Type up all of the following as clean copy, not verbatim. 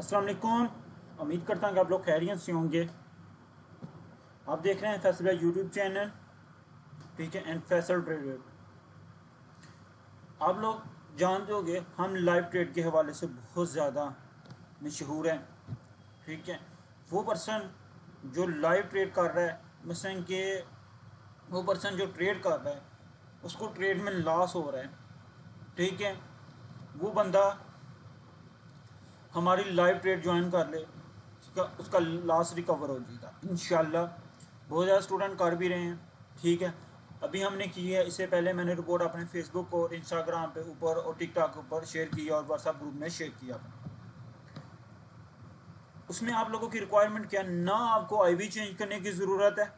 अस्सलाम वालेकुम। उम्मीद करता हूँ कि आप लोग खैरियत से होंगे। आप देख रहे हैं फैसल भाई यूट्यूब चैनल, ठीक है, एंड फैसल ट्रेडर। आप लोग जानते होंगे हम लाइव ट्रेड के हवाले से बहुत ज़्यादा मशहूर हैं, ठीक है। वो पर्सन जो लाइव ट्रेड कर रहा है, मसलन कि वो पर्सन जो ट्रेड कर रहा है उसको ट्रेड में लॉस हो रहा है, ठीक है, वो बंदा हमारी लाइव ट्रेड ज्वाइन कर ले, उसका उसका लॉस रिकवर हो जाएगा इंशाल्लाह। बहुत ज़्यादा स्टूडेंट कर भी रहे हैं, ठीक है। अभी हमने की है, इससे पहले मैंने रिपोर्ट अपने फेसबुक और इंस्टाग्राम पे ऊपर और टिकटॉक के ऊपर शेयर की और व्हाट्सएप ग्रुप में शेयर किया। उसमें आप लोगों की रिक्वायरमेंट क्या, ना आपको आईवी चेंज करने की ज़रूरत है।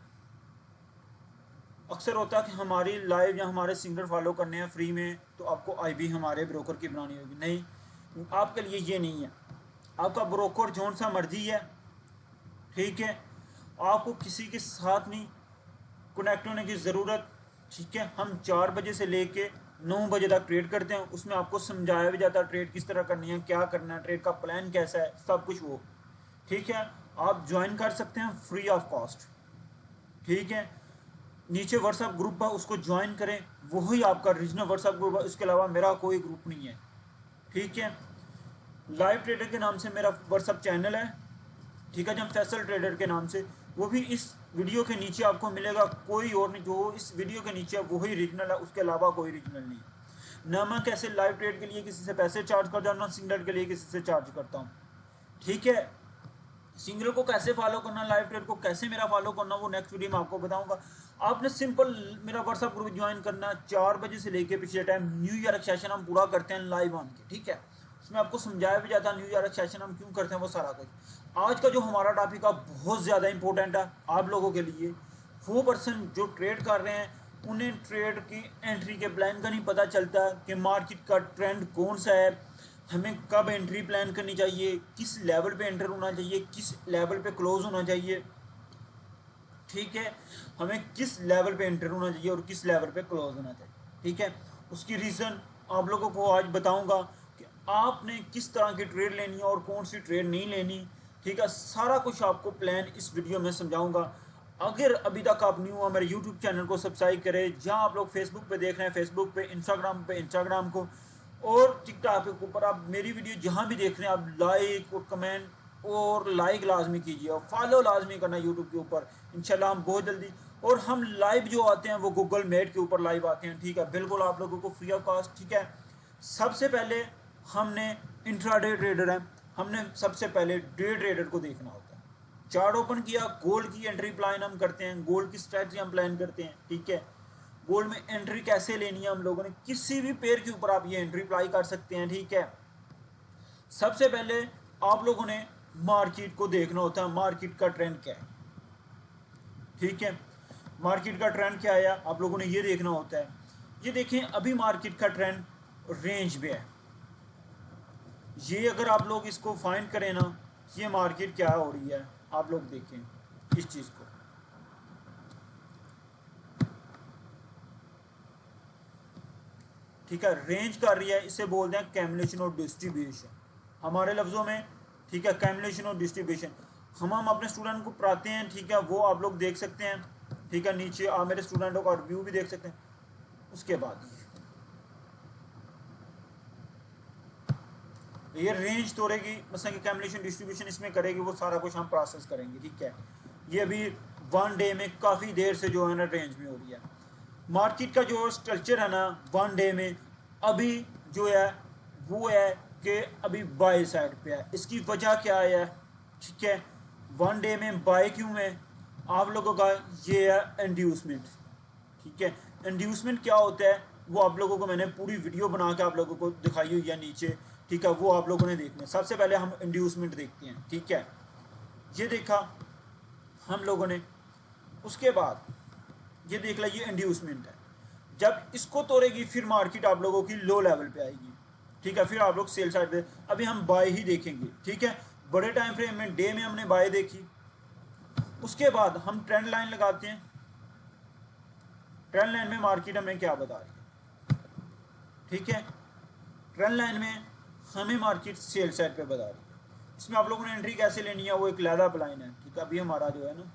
अक्सर होता है कि हमारी लाइव या हमारे सिंगर फॉलो करने हैं फ्री में, तो आपको आईवी हमारे ब्रोकर की बनानी होगी। नहीं, आपके लिए ये नहीं है। आपका ब्रोकर जौन सा मर्जी है, ठीक है, आपको किसी के साथ नहीं कनेक्ट होने की ज़रूरत, ठीक है। हम 4 बजे से लेके 9 बजे तक ट्रेड करते हैं, उसमें आपको समझाया भी जाता है ट्रेड किस तरह करनी है, क्या करना है, ट्रेड का प्लान कैसा है, सब कुछ वो, ठीक है। आप ज्वाइन कर सकते हैं फ्री ऑफ कॉस्ट, ठीक है। नीचे व्हाट्सएप ग्रुप है, उसको ज्वाइन करें, वही आपका रीजनल व्हाट्सएप ग्रुप है, इसके अलावा मेरा कोई ग्रुप नहीं है, ठीक है। लाइव ट्रेडर के नाम से मेरा व्हाट्सएप चैनल है, ठीक है, जब फैसल ट्रेडर के नाम से, वो भी इस वीडियो के नीचे आपको मिलेगा। कोई और नहीं, जो इस वीडियो के नीचे है वही रीजनल है, उसके अलावा कोई रीजनल नहीं है। ना मैं कैसे लाइव ट्रेड के लिए किसी से पैसे चार्ज करता हूँ, ना सिंगल के लिए किसी से चार्ज करता हूँ, ठीक है। सिंगल को कैसे फॉलो करना, लाइव ट्रेड को कैसे मेरा फॉलो करना, वो नेक्स्ट वीडियो में आपको बताऊंगा। आपने सिंपल मेरा व्हाट्सएप ग्रुप ज्वाइन करना। 4 बजे से लेके पिछले टाइम न्यू ईयर सेशन हम पूरा करते हैं लाइव ऑन के, ठीक है। उसमें आपको समझाया भी जाता है न्यू ईयर सेशन हम क्यों करते हैं, वो सारा कुछ। आज का जो हमारा टॉपिक है बहुत ज़्यादा इंपॉर्टेंट है आप लोगों के लिए। वो पर्सन जो ट्रेड कर रहे हैं, उन्हें ट्रेड की एंट्री के प्लान का नहीं पता चलता कि मार्केट का ट्रेंड कौन सा है, हमें कब एंट्री प्लान करनी चाहिए, किस लेवल पे एंटर होना चाहिए, किस लेवल पे क्लोज होना चाहिए, ठीक है। हमें किस लेवल पे एंटर होना चाहिए और किस लेवल पे क्लोज होना चाहिए, ठीक है। उसकी रीज़न आप लोगों को आज बताऊंगा कि आपने किस तरह की ट्रेड लेनी है और कौन सी ट्रेड नहीं लेनी, ठीक है। सारा कुछ आपको प्लान इस वीडियो में समझाऊंगा। अगर अभी तक आप न्यू हो, मेरे यूट्यूब चैनल को सब्सक्राइब करें। जहां आप लोग फेसबुक पे देख रहे हैं फेसबुक पे इंस्टाग्राम को, और टिकटॉक के ऊपर आप मेरी वीडियो जहां भी देख रहे हैं, आप लाइक और कमेंट और लाइक लाजमी कीजिए और फॉलो लाजमी करना यूट्यूब के ऊपर। इंशाल्लाह हम बहुत जल्दी, और हम लाइव जो आते हैं वो गूगल मीट के ऊपर लाइव आते हैं, ठीक है, बिल्कुल आप लोगों को फ्री ऑफ कॉस्ट, ठीक है। सबसे पहले हमने इंट्राडे ट्रेडर है, हमने सबसे पहले डे ट्रेडर को देखना होता है। चार्ट ओपन किया, गोल्ड की एंट्री प्लान हम करते हैं, गोल्ड की स्ट्रेटजी हम प्लान करते हैं, ठीक है। गोल्ड में एंट्री कैसे लेनी है हम लोगों ने, किसी भी पेयर के ऊपर आप ये एंट्री अप्लाई कर सकते हैं, ठीक है। सबसे पहले आप लोगों ने मार्केट को देखना होता है, मार्केट का ट्रेंड क्या है, ठीक है। मार्केट का ट्रेंड क्या है आप लोगों ने ये देखना होता है। ये देखें, अभी मार्केट का ट्रेंड रेंज में है। ये अगर आप लोग इसको फाइंड करें ना, ये मार्केट क्या हो रही है, आप लोग देखें इस चीज़ को, ठीक है। रेंज कर रही है, इसे बोलते हैं कैमुलेशन और डिस्ट्रीब्यूशन हमारे लफ्ज़ों में, ठीक है। कैमुलेशन और डिस्ट्रीब्यूशन हम अपने स्टूडेंट को पढ़ाते हैं, ठीक है, वो आप लोग देख सकते हैं, ठीक है। नीचे आप मेरे स्टूडेंटों का रिव्यू भी देख सकते हैं। उसके बाद ये रेंज तोड़ेगी, मतलब कि कैमुलेशन डिस्ट्रीब्यूशन इसमें करेगी, वो सारा कुछ हम प्रोसेस करेंगे, ठीक है। ये अभी 1 डे में काफ़ी देर से जो है ना रेंज में हो रही है। मार्केट का जो स्ट्रक्चर है ना 1 डे में, अभी जो है वो है कि अभी बाय साइड पे है। इसकी वजह क्या है, ठीक है। 1 डे में बाय क्यों है, आप लोगों का ये है इंड्यूसमेंट, ठीक है। इंड्यूसमेंट क्या होता है वो आप लोगों को मैंने पूरी वीडियो बना के आप लोगों को दिखाई हुई है नीचे, ठीक है, वो आप लोगों ने देखना है। सबसे पहले हम इंड्यूसमेंट देखते हैं, ठीक है। ये देखा हम लोगों ने, उसके बाद ये देख लिया ये इंड्यूसमेंट है। जब इसको तोड़ेगी फिर मार्केट आप लोगों की लो लेवल पे आएगी, ठीक है। फिर आप लोग सेल साइड पे, अभी हम बाय ही देखेंगे, ठीक है। बड़े टाइम फ्रेम में डे में हमने बाय देखी, उसके बाद हम ट्रेंड लाइन लगाते हैं। ट्रेंड लाइन में मार्केट हमें क्या बता रही है, ठीक है। ट्रेंड लाइन में हमें मार्केट सेल साइड पे बता रही है। इसमें आप लोगों ने एंट्री कैसे लेनी है वो एक लैदा प्लान है, ठीक है। अभी हमारा जो है ना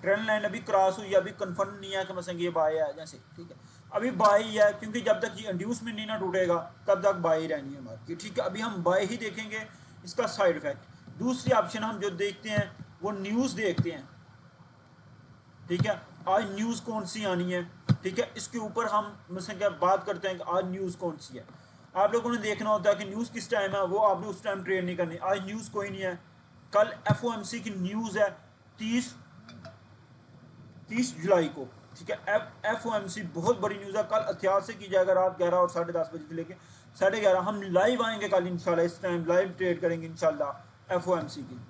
ट्रेंड लाइन अभी क्रॉस हुई, अभी कंफर्म नहीं है कि मतलब ये बाय है जैसे, ठीक है। अभी बाय ही है, क्योंकि जब तक ये इंड्यूसमेंट नहीं ना टूटेगा तब तक बाय ही रहनी है मार्केट, ठीक है। अभी हम बाय ही देखेंगे, इसका साइड इफेक्ट। दूसरी ऑप्शन हम जो देखते हैं वो न्यूज़ देखते हैं, ठीक है। आज न्यूज़ कौन सी आनी है, ठीक है, इसके ऊपर हम मतलब क्या बात करते हैं कि आज न्यूज़ कौन सी है। आप लोगों ने देखना होता है कि न्यूज़ किस टाइम है, वो आपने उस टाइम ट्रेड नहीं करनी। आज न्यूज़ कोई नहीं है। कल FOMC की न्यूज़ है 30 जुलाई को, ठीक है। FOMC बहुत बड़ी न्यूज़ है, कल एहतियात से की जाएगा रात 11 और 10:30 बजे से लेके 11:30। हम लाइव आएंगे कल इंशाल्लाह, इस टाइम लाइव ट्रेड करेंगे इंशाल्लाह FOMC की,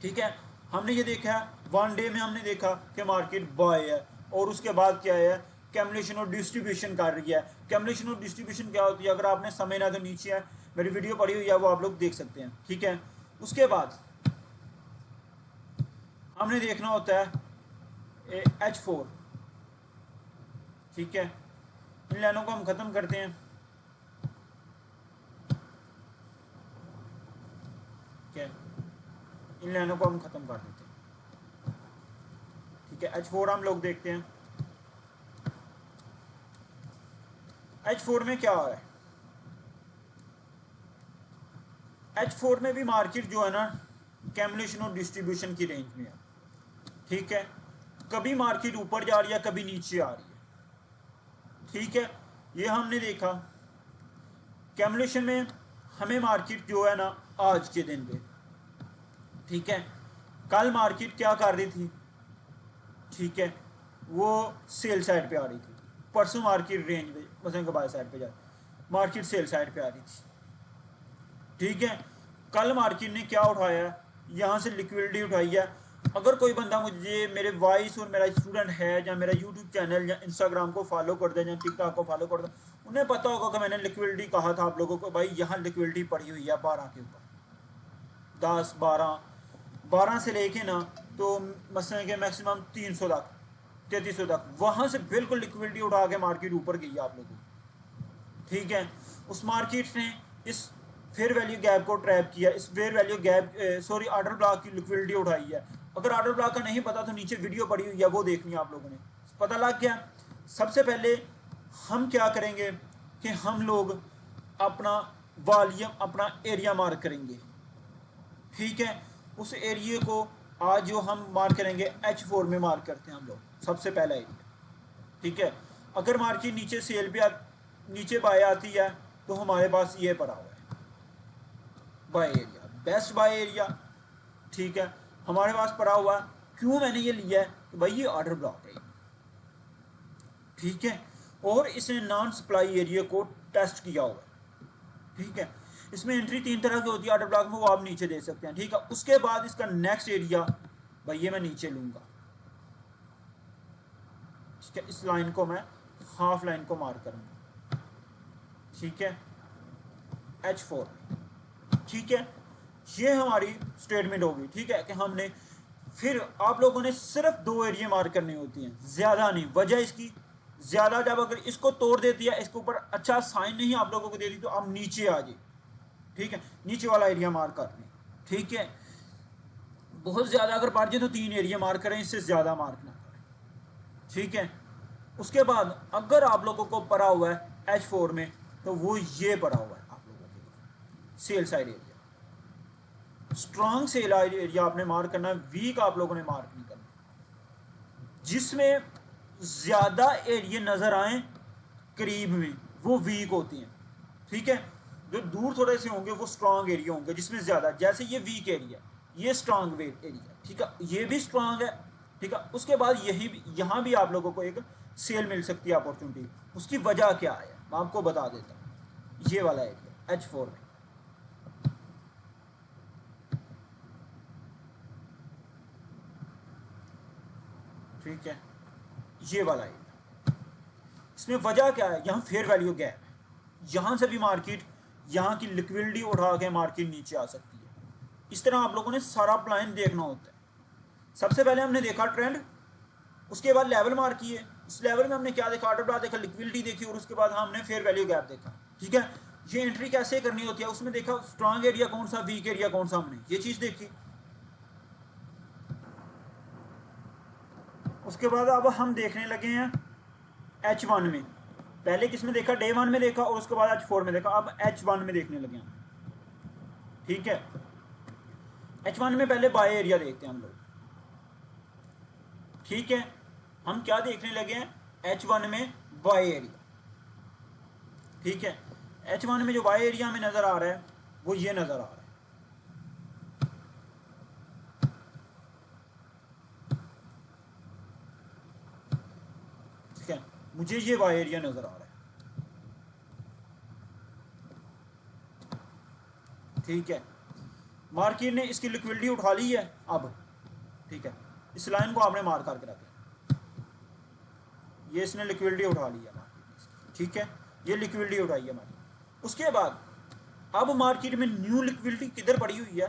ठीक है। हमने ये देखा है 1 डे में, हमने देखा कि मार्केट बाय है, और उसके बाद क्या है, कैमुलेशन और डिस्ट्रीब्यूशन कर रही है। कैमुलेशन और डिस्ट्रीब्यूशन क्या होती है, अगर आपने समझना तो नीचे है मेरी वीडियो पड़ी हुई है, वो आप लोग देख सकते हैं, ठीक है। उसके बाद हमने देखना होता है H4, ठीक है। इन लाइनों को हम खत्म करते हैं, ठीक है। इन लाइनों को हम खत्म कर देते हैं, ठीक है। H4 हम लोग देखते हैं। H4 में क्या है, H4 में भी मार्केट जो है ना कैमुलेशन और डिस्ट्रीब्यूशन की रेंज में है, ठीक है। कभी मार्केट ऊपर जा रही है, कभी नीचे आ रही है, ठीक है। ये हमने देखा कैमुलेशन में हमें मार्केट जो है ना आज के दिन पे, ठीक है, कल मार्केट क्या कर रही थी, ठीक है, वो सेल साइड पे आ रही थी। परसों मार्केट रेंज पे मतलब बाय साइड पे जा मार्केट सेल साइड पे आ रही थी, ठीक है। कल मार्केट ने क्या उठाया, यहाँ से लिक्विडिटी उठाई है। अगर कोई बंदा मुझे मेरे वॉइस और मेरा स्टूडेंट है या मेरा यूट्यूब चैनल या इंस्टाग्राम को फॉलो कर दे या टिकटॉक को फॉलो कर दे, उन्हें पता होगा कि मैंने लिक्विडिटी कहा था आप लोगों को, भाई यहाँ लिक्विडिटी पड़ी हुई है 12 के ऊपर, 10 12 से लेके ना तो मसलन के मैक्सिमम 300 तक 3300 तक, वहाँ से बिल्कुल लिक्विडिटी उठा के मार्केट ऊपर गई है आप लोगों को, ठीक है। उस मार्केट ने इस फेयर वैल्यू गैप को ट्रैप किया, इस fair value gap sorry order block की लिक्विडिटी उठाई है। अगर ऑर्डर ब्लॉक का नहीं पता तो नीचे वीडियो पड़ी हुई है, वो देखनी है आप लोगों ने, पता लग गया। सबसे पहले हम क्या करेंगे कि हम लोग अपना वॉल्यूम, अपना एरिया मार्क करेंगे, ठीक है। उस एरिया को आज जो हम मार्क करेंगे H4 में मार्क करते हैं हम लोग, सबसे पहला एरिया, ठीक है। अगर मार्केट नीचे सेल पे नीचे बाय आती है तो हमारे पास ये पड़ा हुआ है by area, best by area, ठीक है, हमारे पास पड़ा हुआ। क्यों मैंने ये लिया है कि भाई ये ऑर्डर ब्लॉक है, ठीक है, और इसने नॉन सप्लाई एरिया को टेस्ट किया हुआ है, ठीक है। इसमें एंट्री 3 तरह की होती है ऑर्डर ब्लॉक में, वो आप नीचे दे सकते हैं, ठीक है। उसके बाद इसका नेक्स्ट एरिया भाई ये मैं नीचे लूंगा, ठीक है। इस लाइन को मैं हाफ लाइन को मार्क करूंगा, ठीक है, H4, ठीक है। ये हमारी स्टेटमेंट होगी, ठीक है, कि हमने फिर आप लोगों ने सिर्फ 2 एरिया मार्क करनी होती हैं, ज्यादा नहीं। वजह इसकी, ज्यादा जब अगर इसको तोड़ देती है, इसके ऊपर अच्छा साइन नहीं आप लोगों को देती, तो आप नीचे आ जाए, ठीक है, नीचे वाला एरिया मार्क कर लें, ठीक है। बहुत ज्यादा अगर बढ़ जाए तो 3 एरिया मार्क करें, इससे ज्यादा मार्क ना करें, ठीक है। उसके बाद अगर आप लोगों को पड़ा हुआ है H4 में, तो वो ये पड़ा हुआ है आप लोगों के लिए sell side area. Strong cell area आपने मार्क करना है, वीक आप लोगों ने मार्क नहीं करना। जिसमें ज्यादा एरिया नजर आए करीब में वो वीक होती हैं, ठीक है। जो दूर थोड़े से होंगे वो स्ट्रॉन्ग एरिया होंगे, जिसमें ज्यादा, जैसे ये वीक एरिया, ये स्ट्रॉन्ग एरिया, ठीक है, ये भी स्ट्रॉन्ग है, ठीक है। उसके बाद यहाँ भी आप लोगों को एक सेल मिल सकती है अपॉर्चुनिटी। उसकी वजह क्या है मैं आपको बता देता हूँ। ये वाला एरिया H4 में, ठीक है, ये वाला एरिया, इसमें वजह क्या है, यहाँ फेयर वैल्यू गैप है, यहाँ से भी मार्केट यहाँ की लिक्विडिटी उठा के मार्केट नीचे आ सकती है। इस तरह आप लोगों ने सारा प्लान देखना होता है। सबसे पहले हमने देखा ट्रेंड, उसके बाद लेवल मार्क किए, उस लेवल में हमने क्या देखा, ऑर्डर ब्लॉक देखा, लिक्विडिटी देखी, और उसके बाद हमने फेयर वैल्यू गैप देखा, ठीक है। ये एंट्री कैसे करनी होती है, उसमें देखा स्ट्रांग एरिया कौन सा, वीक एरिया कौन सा, हमने ये चीज देखी। उसके बाद अब हम देखने लगे हैं H1 में। पहले किस में देखा, डे 1 में देखा, और उसके बाद H4 में देखा। अब H1 में देखने लगे हैं। ठीक है, H1 में पहले बाय एरिया देखते हैं हम लोग। ठीक है, हम क्या देखने लगे हैं H1 में, बाय एरिया। ठीक है, H1 में जो बाय एरिया हमें नजर आ रहा है वो ये नजर आ रहा है। ठीक है, मुझे ये बाय एरिया नजर आ रहा है। ठीक है, मार्केट ने इसकी लिक्विडिटी उठा ली है अब। ठीक है, इस लाइन को आपने मार करके रखा, ये इसने लिक्विडिटी उठा ली है मार्केट। ठीक है, ये लिक्विडिटी उठाई है मार्केट। उसके बाद अब मार्केट में न्यू लिक्विडिटी किधर पड़ी हुई है,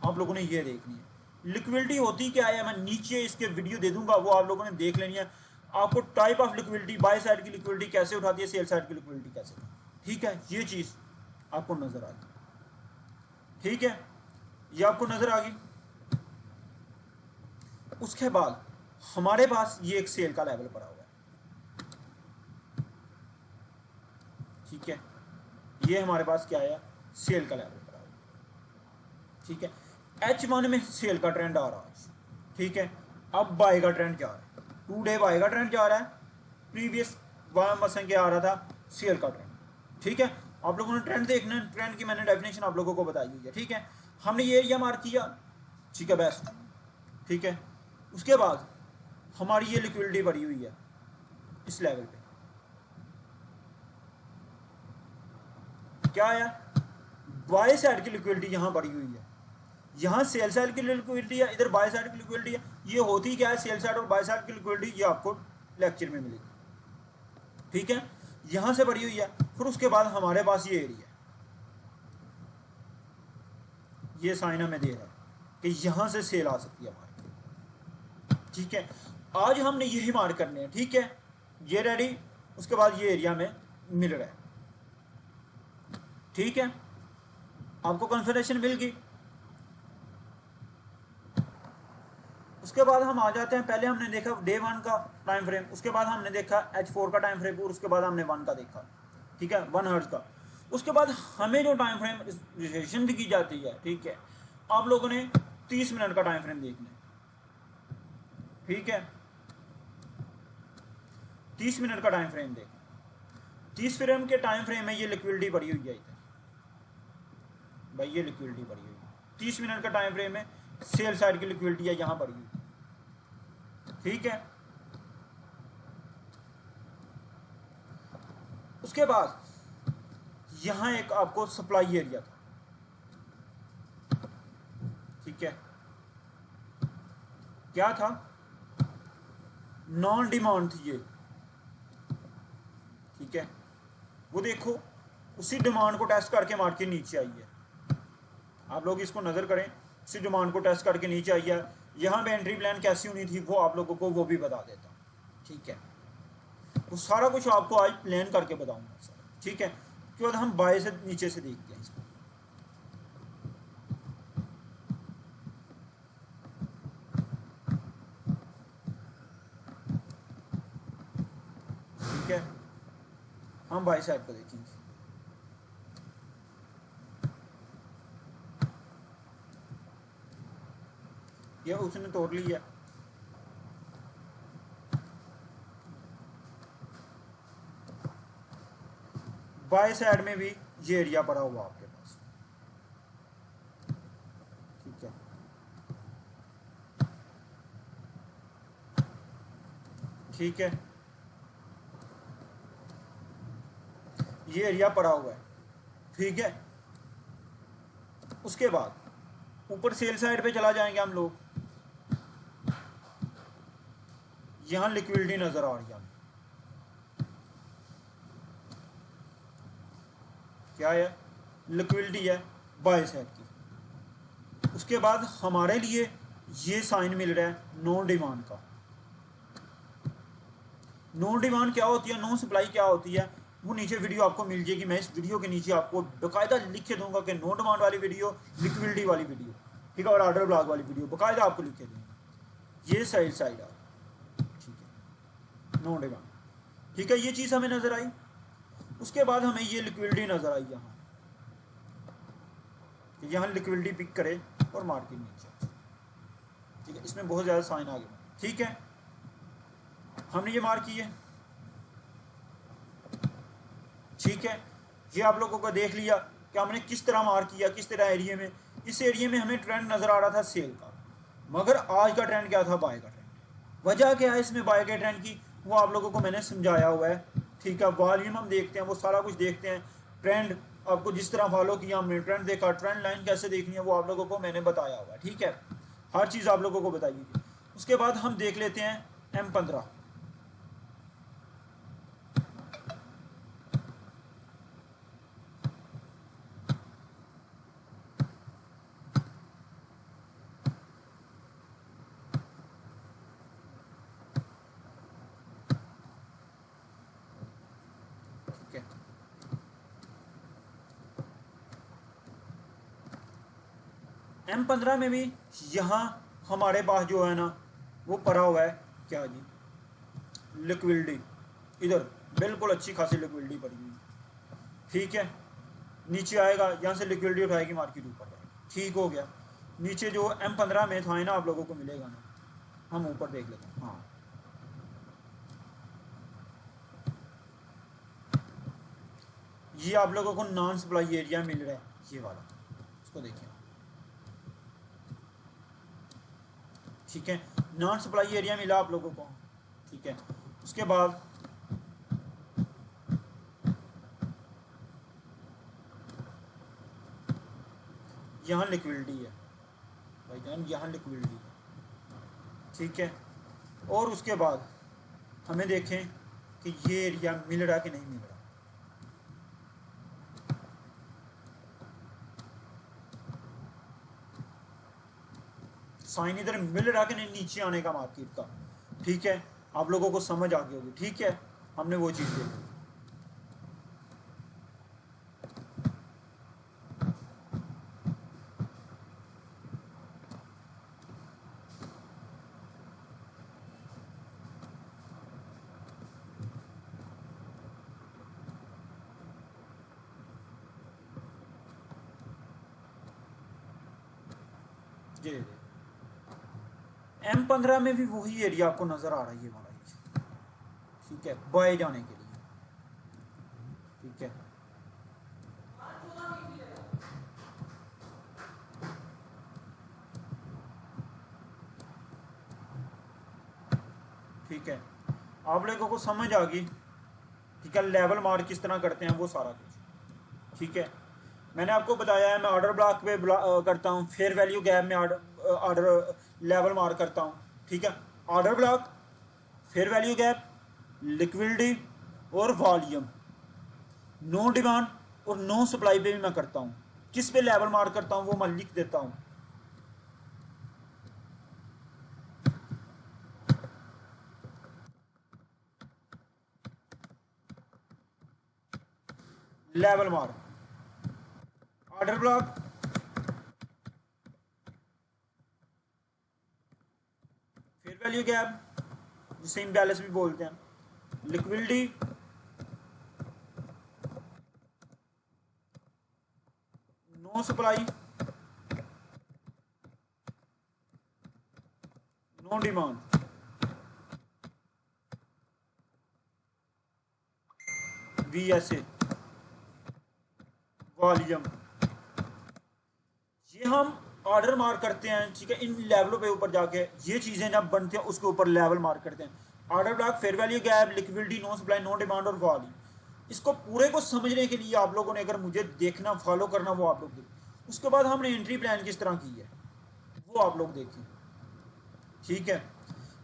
आप लोगों ने ये देखनी है। लिक्विडिटी होती क्या है, मैं नीचे इसके वीडियो दे दूंगा, वो आप लोगों ने देख लेनी है। आपको type of liquidity, by side की लिक्विडिटी कैसे उठाती है, सेल साइड की लिक्विडिटी कैसे। ठीक है, ये चीज आपको नजर आ गई। ठीक है, ये आपको नजर आ गई। उसके बाद हमारे पास ये एक सेल का लेवल पड़ा हुआ है। ठीक है, ये हमारे पास क्या है, सेल का लेवल पड़ा हुआ है। ठीक है, H1 में सेल का ट्रेंड आ रहा है। ठीक है, अब बाय का ट्रेंड जा रहा है, 2 डे बाय का ट्रेंड जा रहा है। प्रीवियस मसलन क्या आ रहा था, सेल का ट्रेंड। ठीक है, आप लोगों ने ट्रेंड देखना, ट्रेंड की मैंने डेफिनेशन आप लोगों को बताई हुई है। ठीक है, हमने ये एरिया मार्क किया। ठीक है, बेस्ट। ठीक है, उसके बाद हमारी ये लिक्विडिटी पड़ी हुई है इस लेवल पे। क्या आया, बाय साइड की लिक्विडिटी यहां पड़ी हुई है, यहां सेल साइड की लिक्विडिटी है, इधर बाय साइड की लिक्विडिटी है। ये होती क्या है, सेल साइड और बाय साइड की लिक्विडिटी, ये आपको लेक्चर में मिलेगी। ठीक है, यहां से पड़ी हुई है। फिर उसके बाद हमारे पास ये एरिया, ये साइन हमें दे रहा है कि यहां से सेल आ सकती है हमारी। ठीक है, आज हमने यही मार्क करने हैं। ठीक है, ये रेडी। उसके बाद ये एरिया में मिल रहा है। ठीक है, आपको कॉन्फिगरेशन मिल गई। उसके बाद हम आ जाते हैं, पहले हमने देखा डे 1 का टाइम फ्रेम, उसके बाद हमने देखा H4 का टाइम फ्रेम, और उसके बाद हमने 1 का देखा। ठीक है, 1 हर्ट्ज का। उसके बाद हमें जो टाइम फ्रेम रिलेशन दी की जाती है, ठीक है, आप लोगों ने 30 मिनट का टाइम फ्रेम देखना है। ठीक है, 30 मिनट का टाइम फ्रेम देखना। 30 फ्रेम के टाइम फ्रेम में ये लिक्विडिटी पड़ी हुई है इधर, भाई ये लिक्विडिटी पड़ी हुई है। 30 मिनट का टाइम फ्रेम में सेल साइड की लिक्विडिटी है, यहां पड़ी हुई। ठीक है, उसके बाद यहां एक आपको सप्लाई एरिया था। ठीक है, क्या था, नॉन डिमांड थी ये। ठीक है, वो देखो उसी डिमांड को टेस्ट करके मार्केट नीचे आई है। आप लोग इसको नजर करें, उसी डिमांड को टेस्ट करके नीचे आई है। यहां पे एंट्री प्लान कैसी होनी थी वो आप लोगों को वो भी बता देता हूं। ठीक है, वो सारा कुछ आपको आज प्लान करके बताऊंगा। ठीक है, उसके बाद हम बाय से नीचे से देखते हैं इसको। ठीक है, हम बाय साइड को देखेंगे। ये उसने तोड़ लिया। बाय साइड में भी ये एरिया पड़ा हुआ आपके पास। ठीक है, ठीक है, ये एरिया पड़ा हुआ है। ठीक है, उसके बाद ऊपर सेल साइड पे चला जाएंगे हम लोग। यहां लिक्विडिटी नजर आ रही है, क्या है, लिक्विडिटी है बाय साइड की। उसके बाद हमारे लिए ये साइन मिल रहा है नो डिमांड का। नो डिमांड क्या होती है, नो सप्लाई क्या होती है, वो नीचे वीडियो आपको मिल जाएगी। मैं इस वीडियो के नीचे आपको बाकायदा लिख के दूंगा कि नो डिमांड वाली वीडियो, लिक्विडिटी वाली वीडियो, ठीक है, और ऑर्डर ब्लॉक वाली वीडियो बाकायदा आपको लिख के दूंगा। ये सेल साइड आ, ठीक है, नो डिमांड, ठीक है, ये चीज़ हमें नज़र आई। उसके बाद हमें ये लिक्विडिटी नज़र आई यहाँ, यहाँ लिक्विडिटी पिक करे और मार्केट नीचे, ठीक है, इसमें बहुत ज़्यादा साइन आ गए, ठीक है, हमने ये मार्क किए, ठीक है। ये आप लोगों को देख लिया कि हमने किस तरह मार्क किया, किस तरह एरिया में। इस एरिया में हमें ट्रेंड नज़र आ रहा था सेल का, मगर आज का ट्रेंड क्या था, बाय का ट्रेंड। वजह क्या है इसमें बाय के ट्रेंड की, वो आप लोगों को मैंने समझाया हुआ है, ठीक है। वॉल्यूम हम देखते हैं, वो सारा कुछ देखते हैं, ट्रेंड आपको जिस तरह फॉलो किया हमने, ट्रेंड देखा, ट्रेंड लाइन कैसे देखनी है वो आप लोगों को मैंने बताया हुआ है, ठीक है, हर चीज़ आप लोगों को बताइए। उसके बाद हम देख लेते हैं M15, M15 में भी यहाँ हमारे पास जो है ना वो पड़ा हुआ है क्या जी, लिक्विडिटी, इधर बिल्कुल अच्छी खासी लिक्विडिटी पड़ी हुई, ठीक है। नीचे आएगा, यहाँ से लिक्विडिटी उठाएगी, मार्केट ऊपर जाएगी, ठीक हो गया। नीचे जो M15 में था ना आप लोगों को मिलेगा ना, हम ऊपर देख लेते हैं, हाँ ये आप लोगों को नॉन सप्लाई एरिया मिल रहा है, ये वाला, इसको देखिए, ठीक है, नॉन सप्लाई एरिया मिला आप लोगों को, ठीक है। उसके बाद यहाँ लिक्विडिटी है भाईजान, यहाँ लिक्विडिटी है, ठीक है। और उसके बाद हमें देखें कि ये एरिया मिल रहा कि नहीं मिल रहा, साइन इधर मिल रहा कि नहीं नीचे आने का मार्केट का, ठीक है, आप लोगों को समझ आ गई होगी, ठीक है। हमने वो चीज़ देखी, ये M15 में भी वही एरिया आपको नज़र आ रहा है, ये वाला, ठीक है, बाय जाने के लिए, ठीक है। ठीक है, आप लोगों को समझ आ गई, ठीक है, लेवल मार्क किस तरह करते हैं वो सारा कुछ, ठीक है। मैंने आपको बताया है मैं ऑर्डर ब्लॉक पे करता हूँ, फेयर वैल्यू गैप में ऑर्डर लेवल मार्क करता हूँ, ठीक है। Order block, fair value gap, liquidity और वॉल्यूम, नो डिमांड और नो सप्लाई पे भी मैं करता हूँ। किस पे लेवल मार्क करता हूँ वो मैं लिख देता हूँ, level mark, order block, fair value gap जिसे इम्बैलेंस भी बोलते हैं, liquidity, no supply, no demand, VSA, volume. ये हम ऑर्डर मार्क करते हैं, ठीक है, इन लेवलों पे ऊपर जाके ये चीज़ें जब बनती हैं उसके ऊपर लेवल मार्क करते हैं। Order block, fair value gap, liquidity, no supply, no demand और वॉल्यूम। इसको पूरे को समझने के लिए आप लोगों ने अगर मुझे देखना, फॉलो करना, वो आप लोग देखें। उसके बाद हमने एंट्री प्लान किस तरह की है वो आप लोग देखें, ठीक है।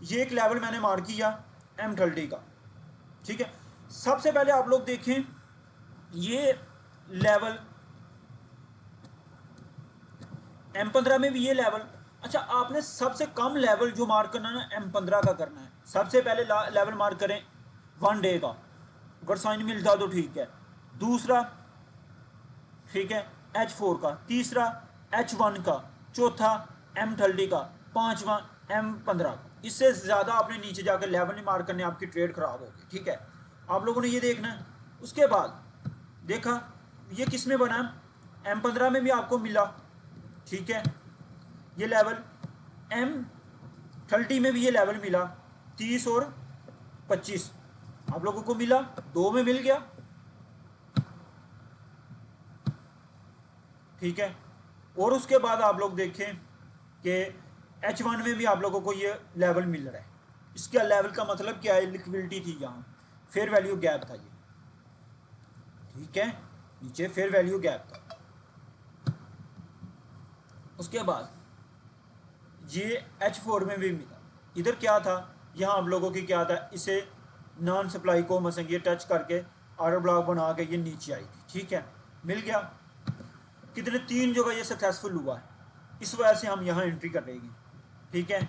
ये एक लेवल मैंने मार्क किया M30 का, ठीक है। सबसे पहले आप लोग देखें ये लेवल M15 में भी ये लेवल, अच्छा आपने सबसे कम लेवल जो मार्क करना है ना M15 का करना है। सबसे पहले लेवल मार्क करें 1 डे का, अगर साइन मिलता तो ठीक है। दूसरा ठीक है H4 का, तीसरा H1 का, चौथा M30 का, पांचवा M15 का। इससे ज़्यादा आपने नीचे जाकर लेवल नहीं मार करने, आपकी ट्रेड खराब होगी। ठीक है, आप लोगों ने ये देखना है। उसके बाद देखा ये किस में बना, M15 में भी आपको मिला। ठीक है, ये लेवल M30 में भी ये लेवल मिला, 30 और 25 आप लोगों को मिला, दो में मिल गया। ठीक है, और उसके बाद आप लोग देखें कि H1 में भी आप लोगों को ये लेवल मिल रहा है। इसका लेवल का मतलब क्या है, लिक्विडिटी थी यहाँ, फेयर वैल्यू गैप था ये। ठीक है, नीचे फेयर वैल्यू गैप था। उसके बाद ये H4 में भी मिला। इधर क्या था, यहाँ आप लोगों की क्या था, इसे नॉन सप्लाई को मसलन ये टच करके ऑर्डर ब्लॉक बना के ये नीचे आई थी। ठीक है, मिल गया। कितने, 3 जगह ये सक्सेसफुल हुआ है, इस वजह से हम यहाँ एंट्री करेंगे। ठीक है,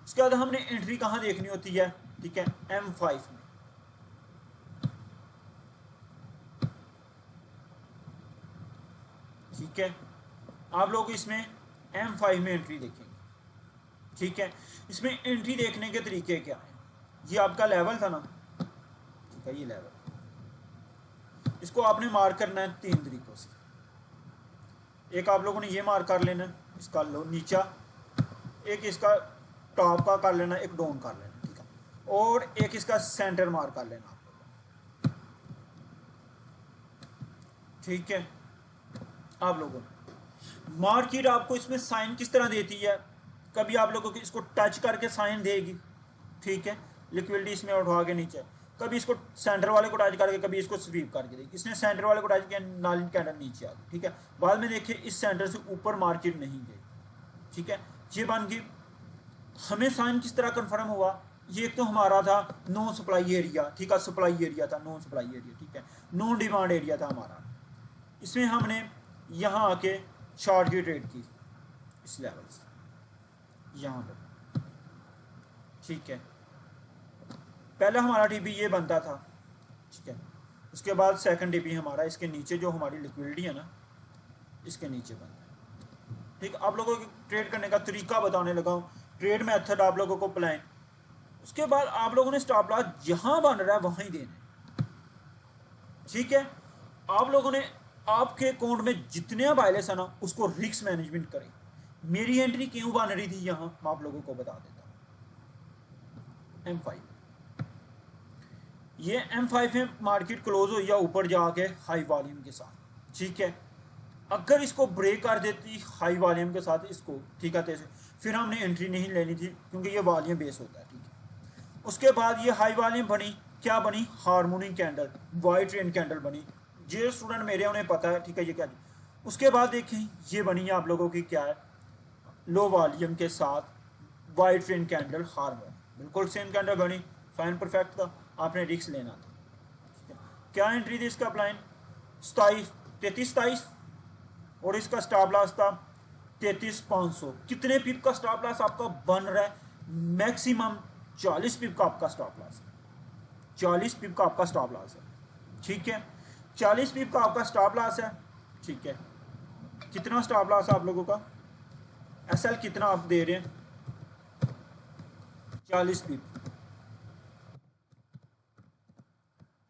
उसके बाद हमने एंट्री कहाँ देखनी होती है, ठीक है, M5 में। ठीक है, आप लोग इसमें M5 में एंट्री देखेंगे। ठीक है, इसमें एंट्री देखने के तरीके क्या है, ये आपका लेवल था ना, ठीक है, ये लेवल, इसको आपने मार्क करना है 3 तरीकों से। एक आप लोगों ने ये मार्क कर लेना, इसका लो नीचा, एक इसका टॉप का कर लेना, एक डाउन कर लेना। ठीक है, और एक इसका सेंटर मार्क कर लेना आप लोगों। ठीक है, आप लोगों ने मार्केट आपको इसमें साइन किस तरह देती है, कभी आप लोगों को इसको टच करके साइन देगी। ठीक है, लिक्विडिटी इसमें उठा के नीचे, कभी इसको सेंटर वाले को टच करके, कभी इसको स्वीप करके देगी। इसने सेंटर वाले को टच किया, नाली कैंडल नीचे आ गई। ठीक है, बाद में देखिए इस सेंटर से ऊपर मार्केट नहीं गई। ठीक है, ये बन गई। हमें साइन किस तरह कंफर्म हुआ, ये एक तो हमारा था नो सप्लाई एरिया। ठीक है, सप्लाई एरिया था, नो सप्लाई एरिया। ठीक है, नो डिमांड एरिया था हमारा। इसमें हमने यहाँ आके शॉर्ट की ट्रेड की इस लेवल से यहाँ पर। ठीक है, पहला हमारा टीपी ये बनता था। ठीक है, उसके बाद सेकंड टीपी हमारा इसके नीचे, जो हमारी लिक्विडिटी है ना, इसके नीचे बनता है। ठीक, आप लोगों को ट्रेड करने का तरीका बताने लगा हूँ, ट्रेड मेथड आप लोगों को प्लान। उसके बाद आप लोगों ने स्टॉप लॉस जहाँ बन रहा है वहीं देना। ठीक है, आप लोगों ने आपके अकाउंट में जितने वायलेंस है ना, उसको रिस्क मैनेजमेंट करें। मेरी एंट्री क्यों बन रही थी यहाँ, मैं आप लोगों को बता देता हूँ। M5, ये M5 में मार्केट क्लोज हो या ऊपर जाके हाई वॉल्यूम के साथ। ठीक है, अगर इसको ब्रेक कर देती हाई वॉल्यूम के साथ इसको, ठीक है, फिर हमने एंट्री नहीं लेनी थी, क्योंकि ये वॉल्यूम बेस होता है। ठीक है, उसके बाद ये हाई वॉल्यूम बनी, क्या बनी, harmonic candle, white train candle बनी। जो स्टूडेंट मेरे उन्हें पता है। ठीक है, ये क्या। उसके बाद देखें ये बनी है आप लोगों की क्या है, लो वॉल्यूम के साथ वाइट ट्रेन कैंडल हार्मोन, बिल्कुल सेम कैंडल बनी, फाइन परफेक्ट था, आपने रिस्क लेना था। ठीक है, क्या एंट्री थी इसका प्लान, 33 और इसका स्टॉप लॉस था 33,500। कितने पिप का स्टॉप लॉस आपका बन रहा है, मैक्सिमम 40 पिप का आपका स्टॉप लॉस है। 40 पिप का आपका स्टॉप लॉस है। ठीक है, 40 पिप का आपका स्टॉप लॉस है। ठीक है, कितना स्टॉप लॉस है आप लोगों का, एसएल कितना आप दे रहे हैं, 40 पिप।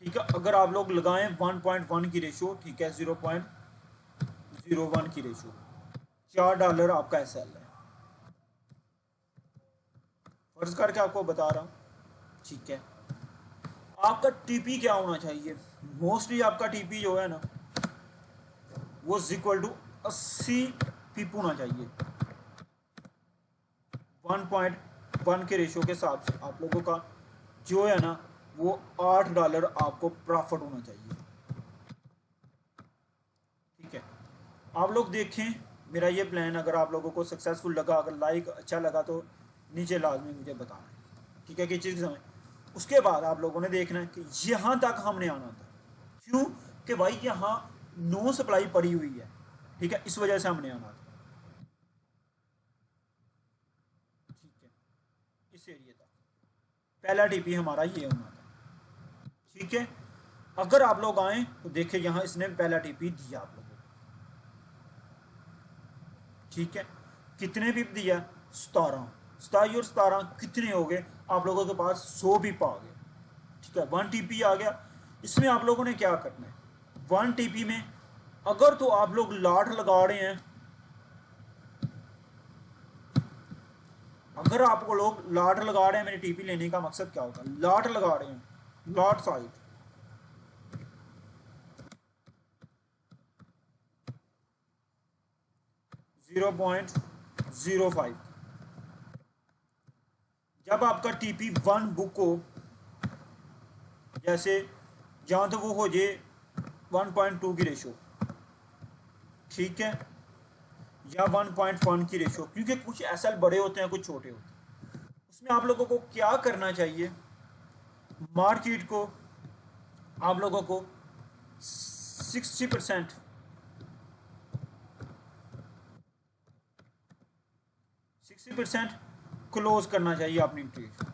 ठीक है, अगर आप लोग लगाएं 1.1 की रेशियो, ठीक है, 0.01 की रेशियो, $4 आपका एसएल है, फर्ज करके आपको बता रहा हूं। ठीक है, आपका टीपी क्या होना चाहिए, मोस्टली आपका टीपी जो है ना, वो इक्वल टू 80 पिप होना चाहिए। 1.1 के रेशियो के हिसाब से आप लोगों का जो है ना, वो $8 आपको प्रॉफिट होना चाहिए। ठीक है, आप लोग देखें मेरा ये प्लान, अगर आप लोगों को सक्सेसफुल लगा, अगर लाइक अच्छा लगा तो नीचे लाजमी मुझे बताना। ठीक है, कि चीज़ समझ। उसके बाद आप लोगों ने देखना है कि यहाँ तक हमने आना था। क्यों, कि भाई यहाँ नो सप्लाई पड़ी हुई है। ठीक है, इस वजह से हमने आना था। ठीक है, इस एरिया तक पहला टीपी हमारा ये होना था। ठीक है, अगर आप लोग आए तो देखिए यहाँ इसने पहला टीपी दिया आप लोगों को, ठीक है। कितने पिप दिया? 17। 27 और 17 कितने हो गए आप लोगों के पास? 100 पिप आ गए, ठीक है। 1 टीपी आ गया। इसमें आप लोगों ने क्या करना है? 1 टीपी में अगर तो आप लोग लाट लगा रहे हैं, अगर आपको लोग लाट लगा रहे हैं, मेरे टीपी लेने का मकसद क्या होता है? लाट लगा रहे हैं, लाट साइड 0.05। जब आपका टीपी 1 बुक हो, जैसे जहाँ तो वो हो जाए 1.2 की रेशो, ठीक है, या 1.1 की रेशो, क्योंकि कुछ एसएल बड़े होते हैं कुछ छोटे होते हैं। उसमें आप लोगों को क्या करना चाहिए? मार्केट को आप लोगों को 60% 60% क्लोज करना चाहिए अपनी ट्रेड।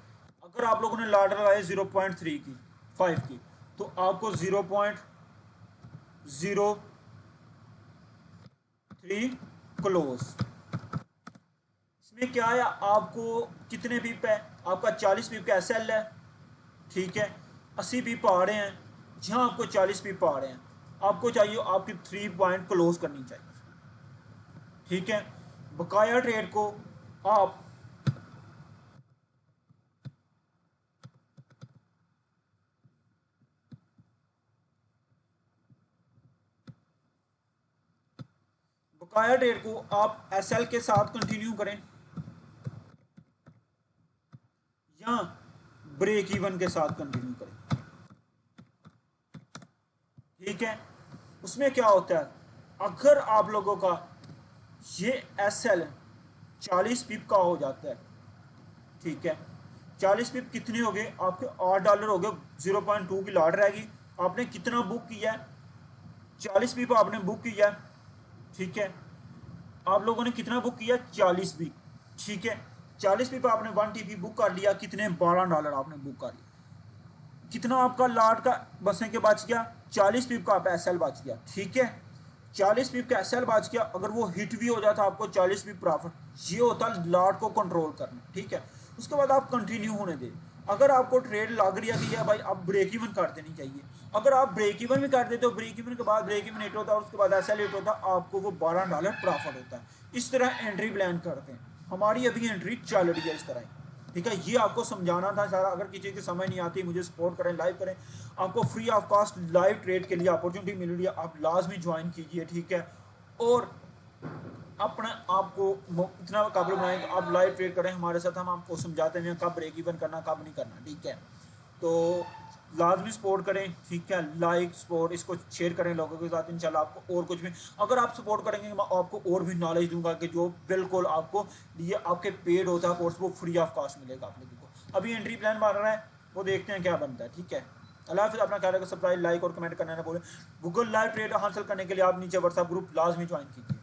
अगर आप लोगों ने लाट लगाए 0.3 की 5 की, तो आपको 0.03 क्लोज। इसमें क्या है, आपको कितने पिप है? आपका 40 पिप का एसएल है, ठीक है। 80 पिप आ रहे हैं, जहां आपको 40 पिप आ रहे हैं, आपको चाहिए आपकी 3 पॉइंट क्लोज करनी चाहिए, ठीक है। बकाया ट्रेड को आप बकाया ट्रेड को आप एसएल के साथ कंटिन्यू करें या ब्रेक इवन के साथ कंटिन्यू करें, ठीक है। उसमें क्या होता है, अगर आप लोगों का ये एसएल 40 पिप का हो जाता है, ठीक है। 40 पिप कितने हो गए आपके? $8 हो गए। 0.2 की लाट रहेगी। आपने कितना बुक किया है? 40 पिप आपने बुक किया, ठीक है। आप लोगों ने कितना बुक किया? 40 पिप, ठीक है। 40 पिप आपने 1 टीपी बुक कर लिया, कितने? $12 आपने बुक कर लिया। कितना आपका लाट का बसने के बच गया? 40 पिप का आपका एसएल बच गया, ठीक है। 40 पिप का एसएल बच गया। अगर वो हिट भी हो जाता आपको 40 पिप प्रॉफिट, ये होता लाट को कंट्रोल करना, ठीक है। उसके बाद आप कंटिन्यू होने दें। अगर आपको ट्रेड लग रही है भाई आप ब्रेक इवन कर देनी चाहिए, अगर आप ब्रेक इवन भी कर देते हो, ब्रेक इवन के बाद ब्रेक इवन हिट होता है और उसके बाद एसएल हिट होता है, आपको वो $12 प्रॉफिट होता है। इस तरह एंट्री प्लान करते हैं। हमारी अभी एंट्री चल रही है इस तरह, ठीक है। ये आपको समझाना था सारा। अगर किसी की समझ नहीं आती, मुझे सपोर्ट करें, लाइव करें। आपको free of cost live trade के लिए अपॉर्चुनिटी मिल रही है, आप लाजमी ज्वाइन कीजिए, ठीक है। और अपने आप को इतना काबिल बनाएं कि आप लाइव ट्रेड करें हमारे साथ। हम आपको समझाते हैं कब ब्रेक इवन करना, कब नहीं करना, ठीक है। तो लाजमी सपोर्ट करें, ठीक है। लाइक सपोर्ट, इसको शेयर करें लोगों के साथ। इंशाल्लाह आपको और कुछ भी, अगर आप सपोर्ट करेंगे मैं आपको और भी नॉलेज दूंगा कि जो बिल्कुल आपको ये आपके पेड होता है कोर्स, वो फ्री ऑफ कॉस्ट मिलेगा आप लोगों को। अभी एंट्री प्लान बन रहा है, वो देखते हैं क्या बनता है, ठीक है। अल्लाह हाफिज़। अपना ख्याल रखें, सब्सक्राइब, लाइक और कमेंट करना ना भूलें। गूगल लाइव ट्रेड हासिल करने के लिए आप नीचे व्हाट्सएप ग्रुप लाजमी ज्वाइन कीजिए।